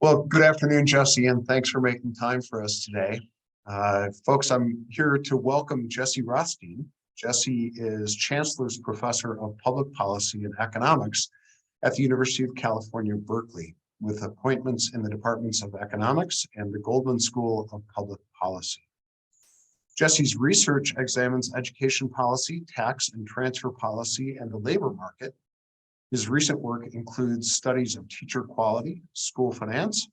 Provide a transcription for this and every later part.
Well, good afternoon, Jesse, and thanks for making time for us today. Folks, I'm here to welcome Jesse Rothstein. Jesse is Chancellor's Professor of Public Policy and Economics at the University of California, Berkeley, with appointments in the Departments of Economics and the Goldman School of Public Policy. Jesse's research examines education policy, tax and transfer policy, and the labor market. His recent work includes studies of teacher quality, school finance,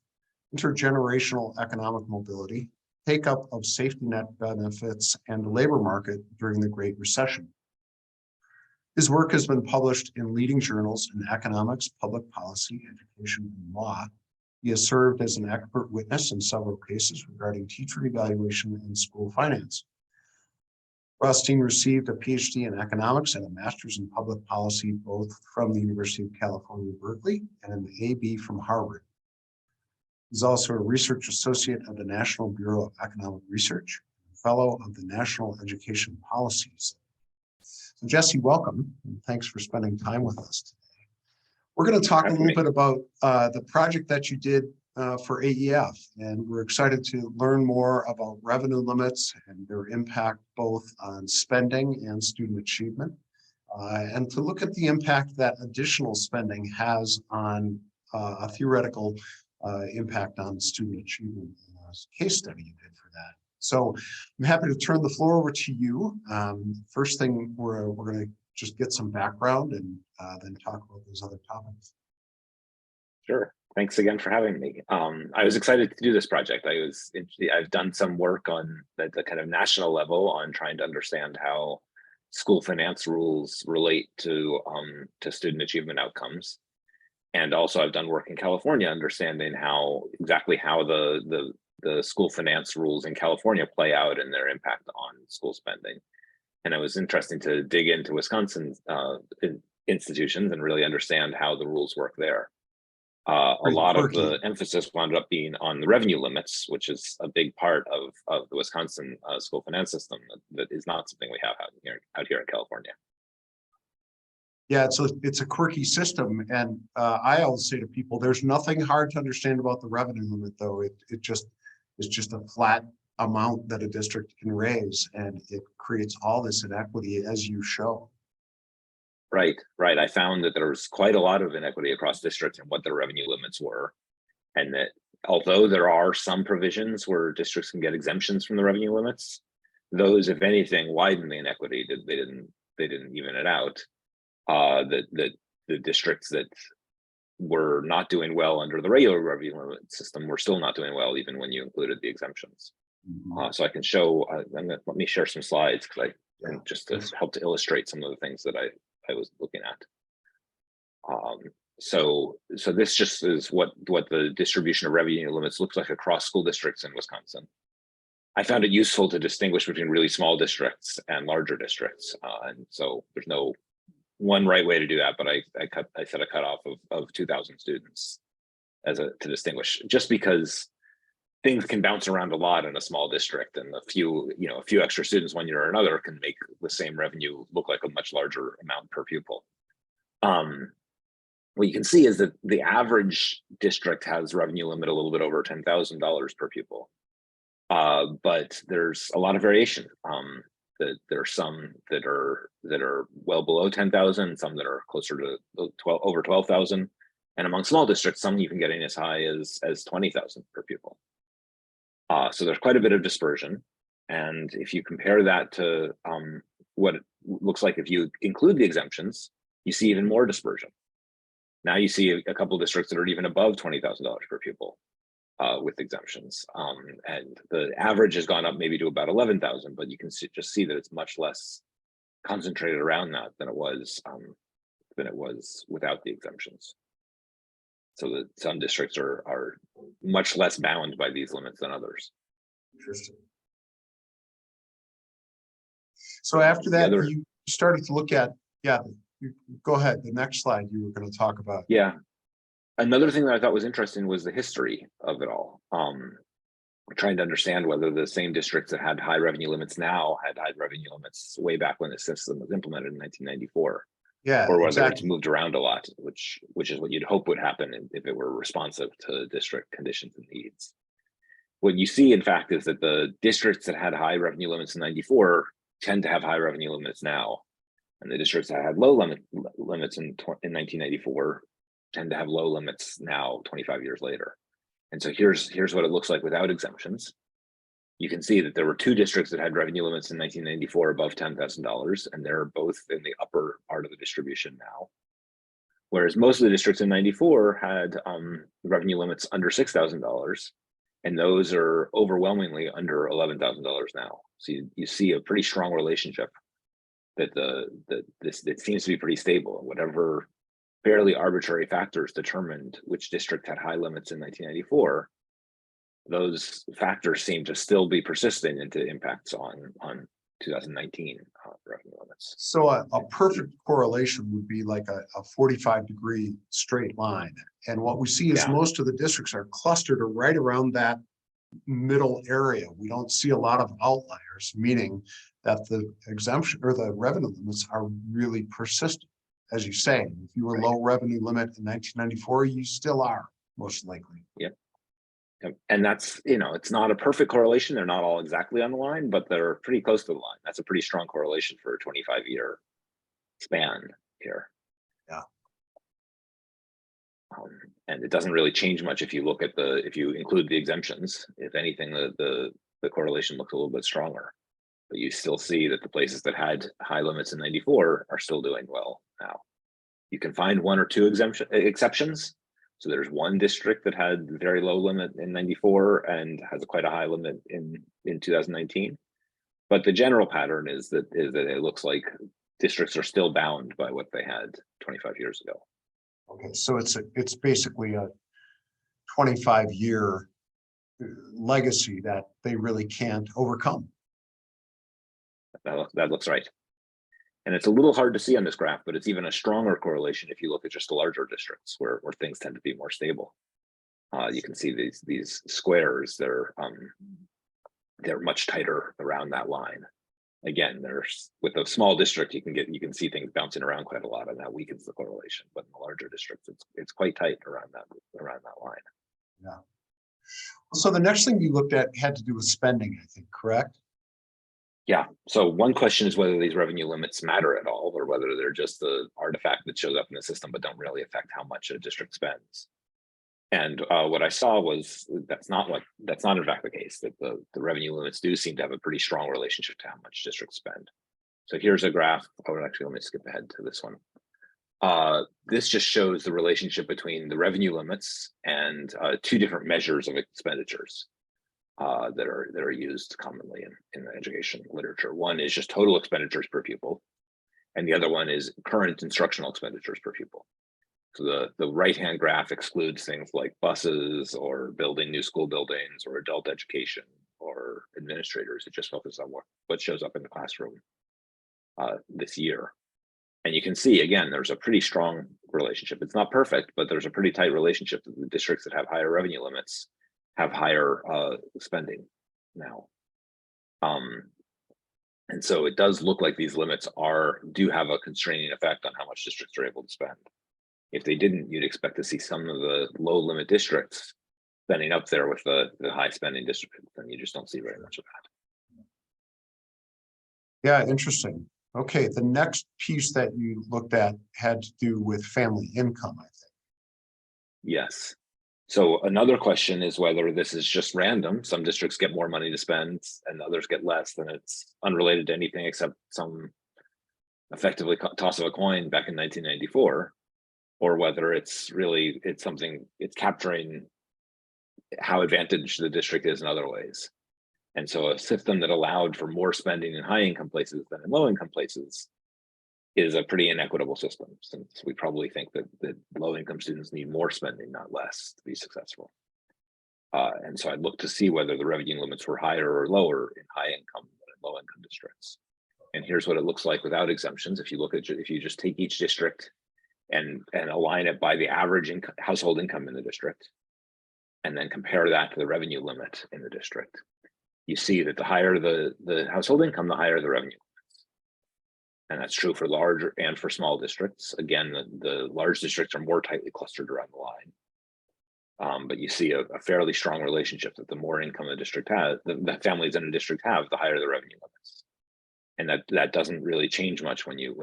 intergenerational economic mobility, take-up of safety net benefits, and the labor market during the Great Recession. His work has been published in leading journals in economics, public policy, education, and law. He has served as an expert witness in several cases regarding teacher evaluation and school finance. Rothstein received a PhD in economics and a master's in public policy, both from the University of California, Berkeley, and an AB from Harvard. He's also a research associate of the National Bureau of Economic Research, and fellow of the National Education Policies. So Jesse, welcome, and thanks for spending time with us today. We're going to talk a little bit about the project that you did for AEF, and we're excited to learn more about revenue limits and their impact both on spending and student achievement, and to look at the impact that additional spending has on a theoretical impact on student achievement in a case study you did for that. So I'm happy to turn the floor over to you. First thing, we're going to just get some background and then talk about those other topics. Sure. Thanks again for having me. I was excited to do this project. I've done some work on the kind of national level on trying to understand how school finance rules relate to student achievement outcomes. And also I've done work in California understanding exactly how the school finance rules in California play out and their impact on school spending. And it was interesting to dig into Wisconsin institutions and really understand how the rules work there. A lot of the emphasis wound up being on the revenue limits, which is a big part of the Wisconsin school finance system that is not something we have out here in California. Yeah, it's a quirky system, and I always say to people, there's nothing hard to understand about the revenue limit, though. It's just a flat amount that a district can raise, and it creates all this inequity, as you show. Right. I found that there was quite a lot of inequity across districts and what their revenue limits were, and that although there are some provisions where districts can get exemptions from the revenue limits, those, if anything, widen the inequity. They didn't even it out. The districts that were not doing well under the regular revenue limit system were still not doing well, even when you included the exemptions. So I can show. Let me share some slides because just to help to illustrate some of the things that I was looking at. So this just is what the distribution of revenue limits looks like across school districts in Wisconsin. I found it useful to distinguish between really small districts and larger districts, and so there's no one right way to do that. But I set a cutoff of 2,000 students to distinguish, just because things can bounce around a lot in a small district, and a few extra students one year or another can make the same revenue look like a much larger amount per pupil. What you can see is that the average district has revenue limit a little bit over $10,000 per pupil, but there's a lot of variation. There are some that are well below 10,000, some that are closer to over 12,000, and among small districts, some even getting as high as 20,000 per pupil. So there's quite a bit of dispersion. And if you compare that to what it looks like if you include the exemptions, you see even more dispersion. Now you see a couple of districts that are even above $20,000 per pupil with exemptions. And the average has gone up maybe to about 11,000, but you can just see that it's much less concentrated around that than it was without the exemptions. So that some districts are much less bound by these limits than others. Interesting. So after that, you started to look at, go ahead, the next slide you were going to talk about. Yeah. Another thing that I thought was interesting was the history of it all. Trying to understand whether the same districts that had high revenue limits now had high revenue limits way back when the system was implemented in 1994. Yeah, or whether it's exactly. moved around a lot, which is what you'd hope would happen if it were responsive to district conditions and needs. What you see, in fact, is that the districts that had high revenue limits in 94 tend to have high revenue limits now. And the districts that had low limits in 1994 tend to have low limits now, 25 years later. And so here's what it looks like without exemptions. You can see that there were two districts that had revenue limits in 1994 above $10,000, and they're both in the upper part of the distribution now. Whereas most of the districts in 94 had revenue limits under $6,000, and those are overwhelmingly under $11,000 now. So you see a pretty strong relationship that it seems to be pretty stable. Whatever fairly arbitrary factors determined which district had high limits in 1994, those factors seem to still be persisting into impacts on 2019 revenue limits. So a perfect correlation would be like a 45-degree straight line. And what we see is most of the districts are clustered right around that middle area. We don't see a lot of outliers, meaning that the exemption or the revenue limits are really persistent. As you say, if you were low revenue limit in 1994, you still are most likely. Yep. And that's, it's not a perfect correlation. They're not all exactly on the line, but they're pretty close to the line. That's a pretty strong correlation for a 25-year span here. Yeah. And it doesn't really change much if you look at if you include the exemptions. If anything, the correlation looks a little bit stronger. But you still see that the places that had high limits in 94 are still doing well now. You can find one or two exceptions. So there's one district that had very low limit in 94 and has quite a high limit in 2019. But the general pattern is that it looks like districts are still bound by what they had 25 years ago. Okay, so it's basically a 25-year legacy that they really can't overcome. That looks right. And it's a little hard to see on this graph, but it's even a stronger correlation if you look at just the larger districts where things tend to be more stable. You can see these squares, they're much tighter around that line. Again, with a small district, you can see things bouncing around quite a lot, and that weakens the correlation. But in the larger districts, it's quite tight around that line. Yeah. So the next thing you looked at had to do with spending, I think, correct? Yeah. So one question is whether these revenue limits matter at all, or whether they're just the artifact that shows up in the system but don't really affect how much a district spends. And what I saw was that's not in fact the case. That the revenue limits do seem to have a pretty strong relationship to how much districts spend. So here's a graph. Actually, let me skip ahead to this one. This just shows the relationship between the revenue limits and two different measures of expenditures that are used commonly in the education literature. One is just total expenditures per pupil, and the other one is current instructional expenditures per pupil. So the right-hand graph excludes things like buses or building new school buildings or adult education or administrators. It just focuses on what shows up in the classroom this year. And you can see, again, there's a pretty strong relationship. It's not perfect, but there's a pretty tight relationship. The districts that have higher revenue limits have higher spending now. And so it does look like these limits do have a constraining effect on how much districts are able to spend. If they didn't, you'd expect to see some of the low limit districts spending up there with the high spending districts, and you just don't see very much of that. Yeah, interesting. Okay, the next piece that you looked at had to do with family income, I think. Yes. So another question is whether this is just random. Some districts get more money to spend and others get less, and it's unrelated to anything except some effectively toss of a coin back in 1994. Or whether it's capturing how advantaged the district is in other ways. And so a system that allowed for more spending in high income places than in low income places is a pretty inequitable system, since we probably think that low income students need more spending, not less, to be successful. And so I'd look to see whether the revenue limits were higher or lower in high income than in low income districts. And here's what it looks like without exemptions. If you just take each district and align it by the average household income in the district, and then compare that to the revenue limit in the district, you see that the higher the household income, the higher the revenue limits. And that's true for large and for small districts. Again, the large districts are more tightly clustered around the line. But you see a fairly strong relationship that the more income the district has, the families in a district have, the higher the revenue limits. And that doesn't really change much when you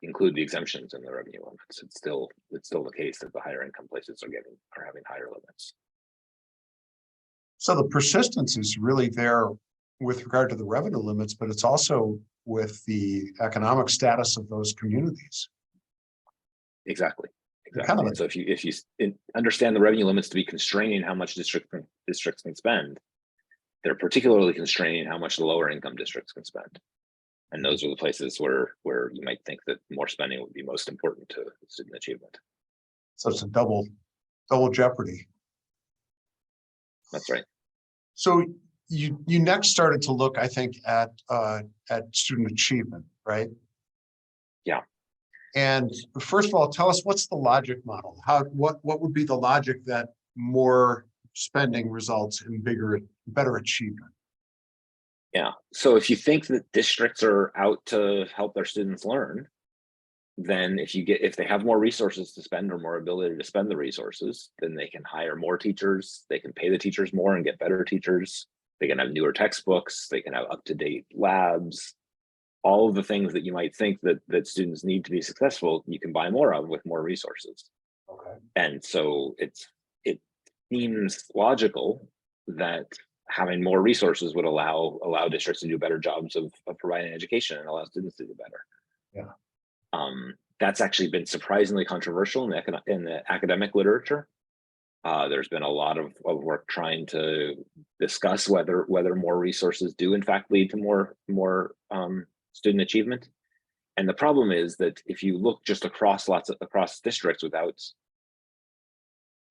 include the exemptions in the revenue limits. It's still the case that the higher income places are having higher limits. So the persistence is really there with regard to the revenue limits, but it's also with the economic status of those communities. Exactly. Kind of And so if you understand the revenue limits to be constraining how much districts can spend, they're particularly constraining how much the lower income districts can spend. And those are the places where you might think that more spending would be most important to student achievement. So it's a double jeopardy. That's right. So you next started to look, I think, at student achievement, right? Yeah. And first of all, tell us, what's the logic model? What would be the logic that more spending results in better achievement? Yeah. So if you think that districts are out to help their students learn, then if they have more resources to spend or more ability to spend the resources, then they can hire more teachers, they can pay the teachers more and get better teachers, they can have newer textbooks, they can have up-to-date labs, all of the things that you might think that students need to be successful, you can buy more of with more resources. Okay. And so it seems logical that having more resources would allow districts to do better jobs of providing education and allow students to do better. Yeah. That's actually been surprisingly controversial in the academic literature. There's been a lot of work trying to discuss whether more resources do in fact lead to more student achievement. And the problem is that if you look just across districts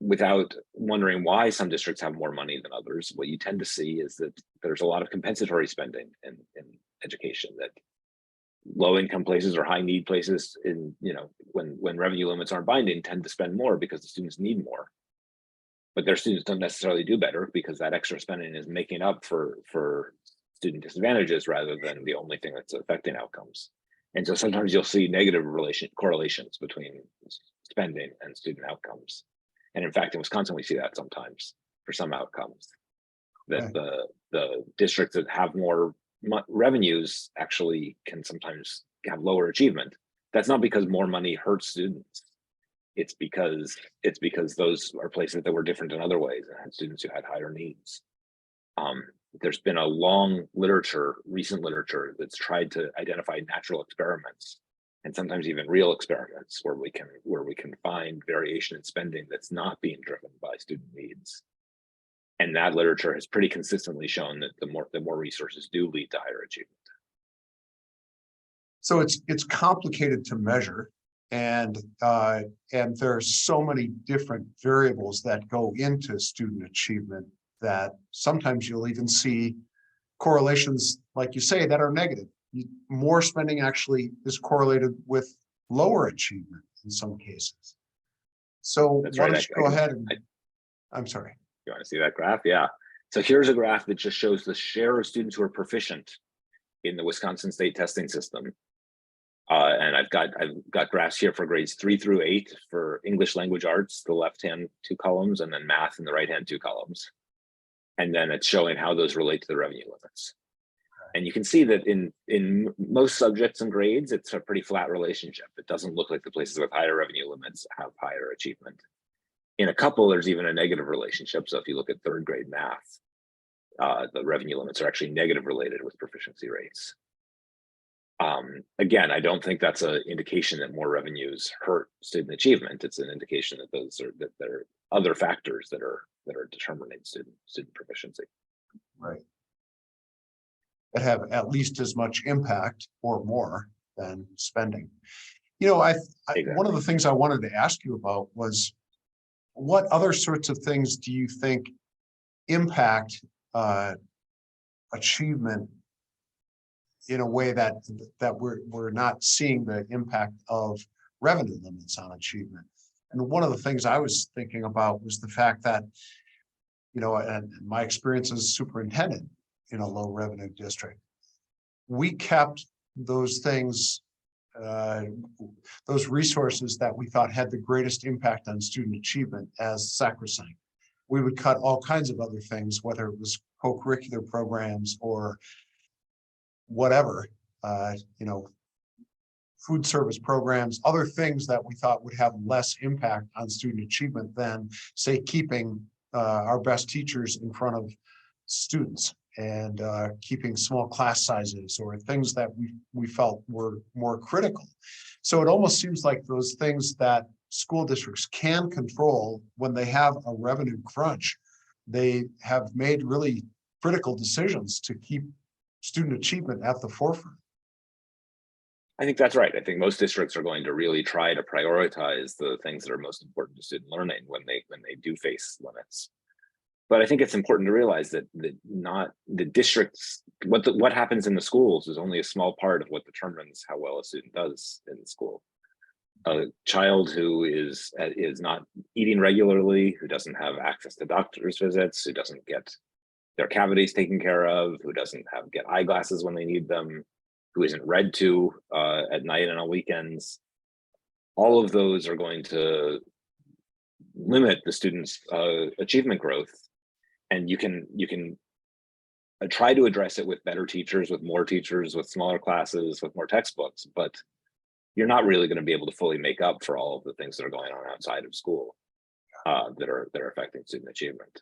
without wondering why some districts have more money than others, what you tend to see is that there's a lot of compensatory spending in education, that low income places or high need places when revenue limits aren't binding tend to spend more because the students need more. But their students don't necessarily do better because that extra spending is making up for student disadvantages rather than the only thing that's affecting outcomes. And so sometimes you'll see negative correlations between spending and student outcomes. And in fact, in Wisconsin, we see that sometimes for some outcomes, that the districts that have more revenues actually can sometimes have lower achievement. That's not because more money hurts students. It's because those are places that were different in other ways and had students who had higher needs. There's been a long recent literature that's tried to identify natural experiments and sometimes even real experiments where we can find variation in spending that's not being driven by student needs. And that literature has pretty consistently shown that the more resources do lead to higher achievement. So it's complicated to measure, and there's so many different variables that go into student achievement that sometimes you'll even see correlations, like you say, that are negative. More spending actually is correlated with lower achievement in some cases. So That's why right. don't you go ahead and I'm sorry. You want to see that graph? Yeah. So here's a graph that just shows the share of students who are proficient in the Wisconsin state testing system. And I've got graphs here for grades 3 through 8 for English language arts, the left-hand 2 columns, and then math in the right-hand 2 columns. And then it's showing how those relate to the revenue limits. And you can see that in most subjects and grades, it's a pretty flat relationship. It doesn't look like the places with higher revenue limits have higher achievement. In a couple, there's even a negative relationship. So if you look at 3rd grade math, the revenue limits are actually negative related with proficiency rates. Again, I don't think that's an indication that more revenues hurt student achievement. It's an indication that there are other factors that are determining student proficiency. Right. That have at least as much impact or more than spending. Exactly. One of the things I wanted to ask you about was, what other sorts of things do you think impact achievement in a way that we're not seeing the impact of revenue limits on achievement? And one of the things I was thinking about was the fact that, and my experience as superintendent in a low revenue district, we kept those things, those resources that we thought had the greatest impact on student achievement as sacrosanct. We would cut all kinds of other things, whether it was co-curricular programs or whatever, food service programs, other things that we thought would have less impact on student achievement than, say, keeping our best teachers in front of students and keeping small class sizes or things that we felt were more critical. So it almost seems like those things that school districts can control when they have a revenue crunch, they have made really critical decisions to keep student achievement at the forefront. I think that's right. I think most districts are going to really try to prioritize the things that are most important to student learning when they do face limits. But I think it's important to realize that not the districts, what happens in the schools is only a small part of what determines how well a student does in the school. A child who is not eating regularly, who doesn't have access to doctor's visits, who doesn't get their cavities taken care of, who doesn't get eyeglasses when they need them, who isn't read to at night and on weekends, all of those are going to limit the student's achievement growth. And you can try to address it with better teachers, with more teachers, with smaller classes, with more textbooks, but you're not really going to be able to fully make up for all of the things that are going on outside of school that are affecting student achievement.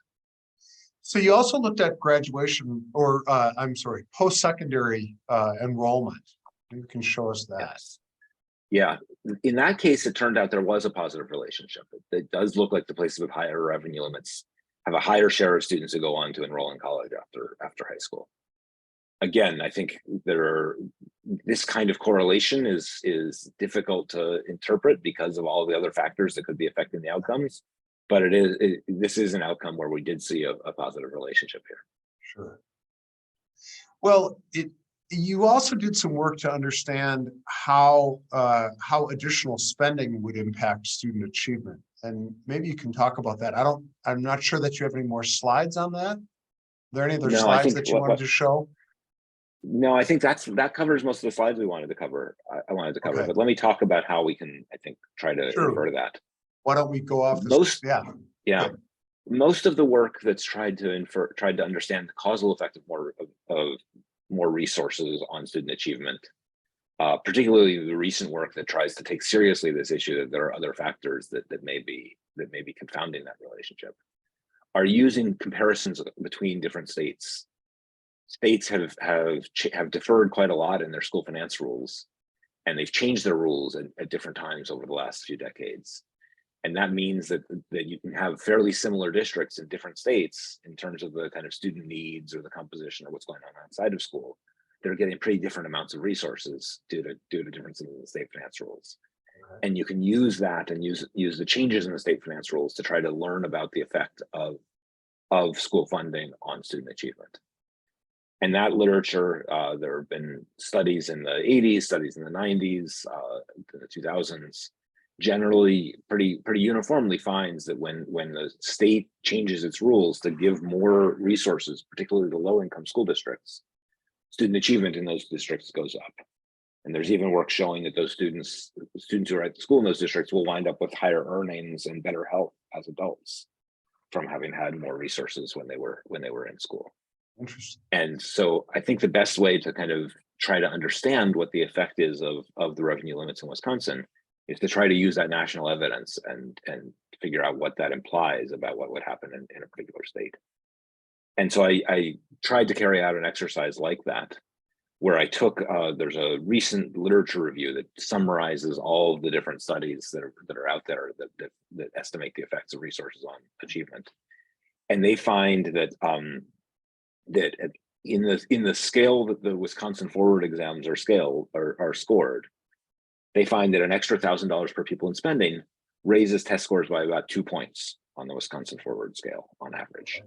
So you also looked at graduation, or post-secondary enrollment. You can show us that. Yes. Yeah, in that case, it turned out there was a positive relationship. It does look like the places with higher revenue limits have a higher share of students who go on to enroll in college after high school. Again, I think this kind of correlation is difficult to interpret because of all the other factors that could be affecting the outcomes. But this is an outcome where we did see a positive relationship here. Sure. Well, you also did some work to understand how additional spending would impact student achievement, and maybe you can talk about that. I'm not sure that you have any more slides on that. Are there any other slides that you wanted to show? No, I think that covers most of the slides we wanted to cover. I wanted to cover, Okay. But let me talk about how we can, I think, try to refer to that. Why don't we go off this? Yeah. Most of the work that's tried to understand the causal effect of more resources on student achievement, particularly the recent work that tries to take seriously this issue that there are other factors that may be confounding that relationship, are using comparisons between different states. States have deferred quite a lot in their school finance rules, and they've changed their rules at different times over the last few decades. And that means that you can have fairly similar districts in different states in terms of the kind of student needs or the composition or what's going on outside of school. They're getting pretty different amounts of resources due to differences in the state finance rules. Okay. And you can use that and use the changes in the state finance rules to try to learn about the effect of school funding on student achievement. And that literature, there have been studies in the 80s, studies in the 90s, in the 2000s, generally pretty uniformly finds that when the state changes its rules to give more resources, particularly to low-income school districts, student achievement in those districts goes up. And there's even work showing that those students who are at school in those districts will wind up with higher earnings and better health as adults from having had more resources when they were in school. Interesting. And so I think the best way to kind of try to understand what the effect is of the revenue limits in Wisconsin is to try to use that national evidence and figure out what that implies about what would happen in a particular state. And so I tried to carry out an exercise like that, where I took, there's a recent literature review that summarizes all of the different studies that are out there that estimate the effects of resources on achievement. And they find that that in the scale that the Wisconsin Forward exams are scored, they find that an extra $1,000 per pupil in spending raises test scores by about 2 points on the Wisconsin Forward scale on average.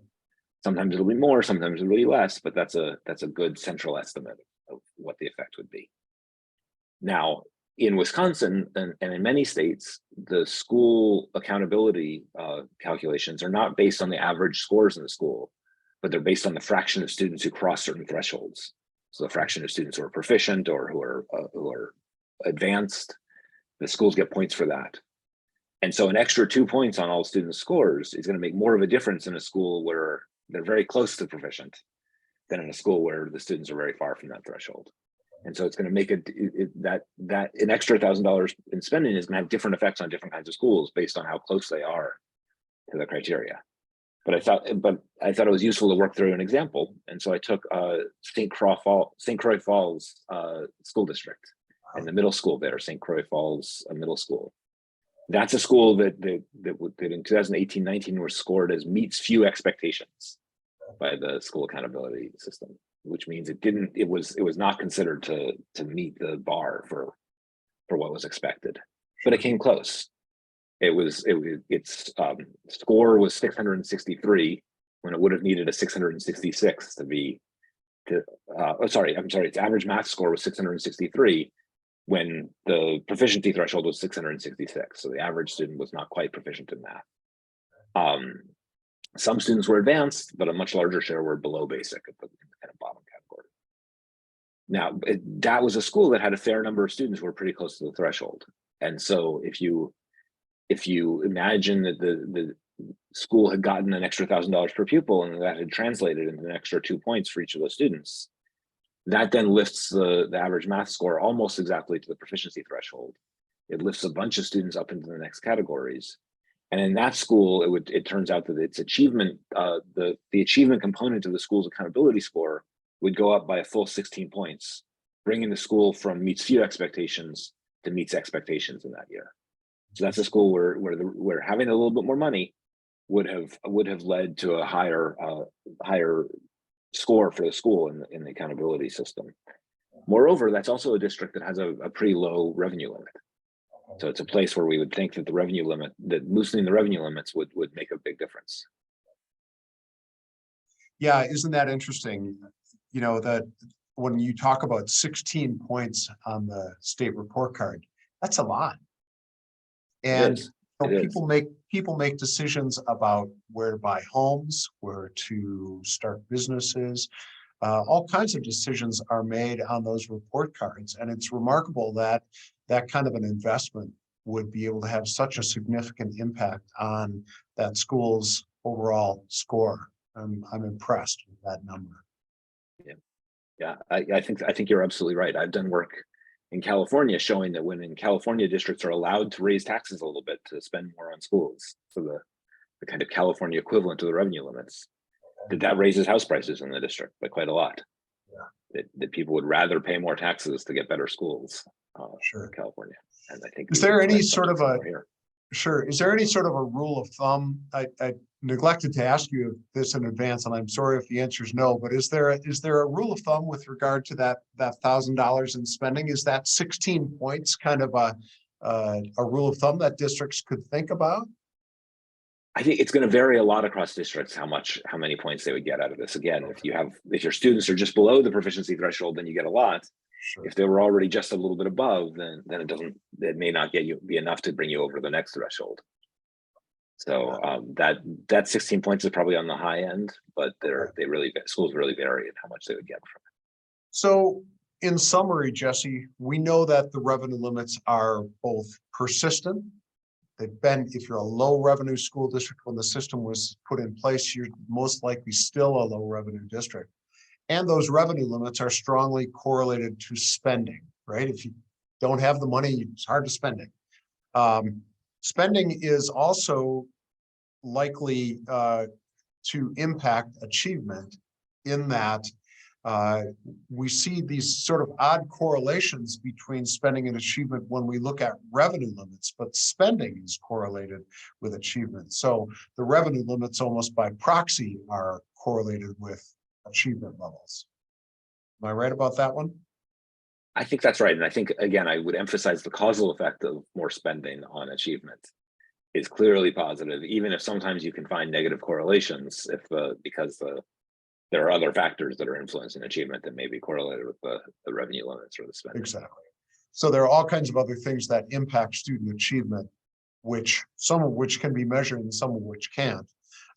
Sometimes it'll be more, sometimes it'll be less, but that's a good central estimate of what the effect would be. Now, in Wisconsin and in many states, the school accountability calculations are not based on the average scores in the school, but they're based on the fraction of students who cross certain thresholds. So the fraction of students who are proficient or who are advanced, the schools get points for that. And so an extra 2 points on all students' scores is going to make more of a difference in a school where they're very close to proficient than in a school where the students are very far from that threshold. And so it's going to make that an extra $1,000 in spending is going to have different effects on different kinds of schools based on how close they are to the criteria. But I thought it was useful to work through an example, and so I took St. Croix Falls school district, and the middle school there, St. Croix Falls Middle School. That's a school that in 2018-19 was scored as meets few expectations by the school accountability system, which means it was not considered to meet the bar for what was expected, but it came close. Its score was 663 when it would have needed a 666 to be its average math score was 663 when the proficiency threshold was 666. So the average student was not quite proficient in math. Some students were advanced, but a much larger share were below basic at the kind of bottom category. Now, that was a school that had a fair number of students who were pretty close to the threshold. And so if you imagine that the school had gotten an extra $1,000 per pupil and that had translated into an extra 2 points for each of those students, that then lifts the average math score almost exactly to the proficiency threshold. It lifts a bunch of students up into the next categories. And in that school, it turns out that its achievement, the achievement component of the school's accountability score would go up by a full 16 points, bringing the school from meets few expectations to meets expectations in that year. So that's a school where having a little bit more money would have led to a higher score for the school in the accountability system. Moreover, that's also a district that has a pretty low revenue limit. So it's a place where we would think that loosening the revenue limits would make a big difference. Yeah, isn't that interesting? You know, that when you talk about 16 points on the state report card, that's a lot. And people make decisions about where to buy homes, where to start businesses. All kinds of decisions are made on those report cards. And it's remarkable that that kind of an investment would be able to have such a significant impact on that school's overall score. I'm impressed with that number. Yeah, I think you're absolutely right. I've done work in California showing that when in California districts are allowed to raise taxes a little bit to spend more on schools, so the kind of California equivalent to the revenue limits, that raises house prices in the district by quite a lot. Yeah. That people would rather pay more taxes to get better schools in California. And I think is there any sort of a rule of thumb? I neglected to ask you this in advance, and I'm sorry if the answer is no, but is there a rule of thumb with regard to that $1,000 in spending? Is that 16 points kind of a rule of thumb that districts could think about? I think it's going to vary a lot across districts how many points they would get out of this. Again, if your students are just below the proficiency threshold, then you get a lot. Sure. If they were already just a little bit above, then it may not be enough to bring you over the next threshold. So that 16 points is probably on the high end, but schools really vary in how much they would get from it. So in summary, Jesse, we know that the revenue limits are both persistent. They've been, if you're a low revenue school district when the system was put in place, you're most likely still a low revenue district. And those revenue limits are strongly correlated to spending, right? If you don't have the money, it's hard to spend it. Spending is also likely to impact achievement in that we see these sort of odd correlations between spending and achievement when we look at revenue limits, but spending is correlated with achievement. So the revenue limits almost by proxy are correlated with achievement levels. Am I right about that one? I think that's right. And I think, again, I would emphasize the causal effect of more spending on achievement is clearly positive, even if sometimes you can find negative correlations because there are other factors that are influencing achievement that may be correlated with the revenue limits or the spending. Exactly. So there are all kinds of other things that impact student achievement, some of which can be measured and some of which can't.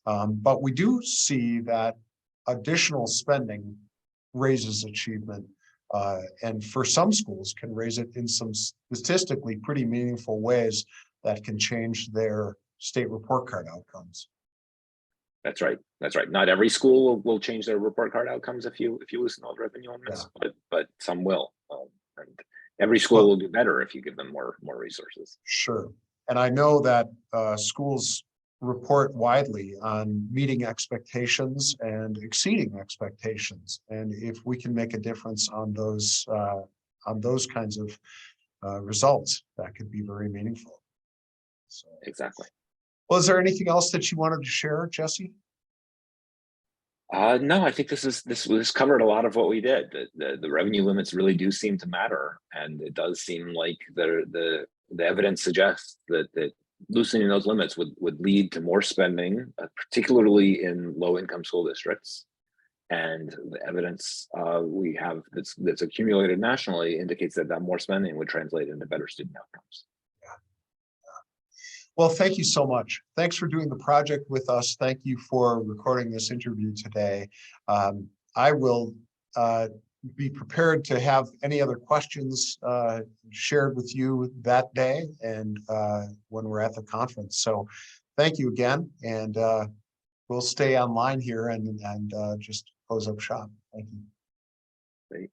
But we do see that additional spending raises achievement. And for some schools can raise it in some statistically pretty meaningful ways that can change their state report card outcomes. That's right. That's right. Not every school will change their report card outcomes if you loosen those revenue limits, but some will. And every school will do better if you give them more resources. Sure. And I know that schools report widely on meeting expectations and exceeding expectations. And if we can make a difference on those kinds of results, that could be very meaningful. So, exactly. well, is there anything else that you wanted to share, Jesse? No, I think this covered a lot of what we did. The revenue limits really do seem to matter, and it does seem like the evidence suggests that loosening those limits would lead to more spending, particularly in low-income school districts. And the evidence we have that's accumulated nationally indicates that more spending would translate into better student outcomes. Well, thank you so much. Thanks for doing the project with us. Thank you for recording this interview today. I will be prepared to have any other questions shared with you that day and when we're at the conference. So thank you again, and we'll stay online here and just close up shop. Thank you. Great.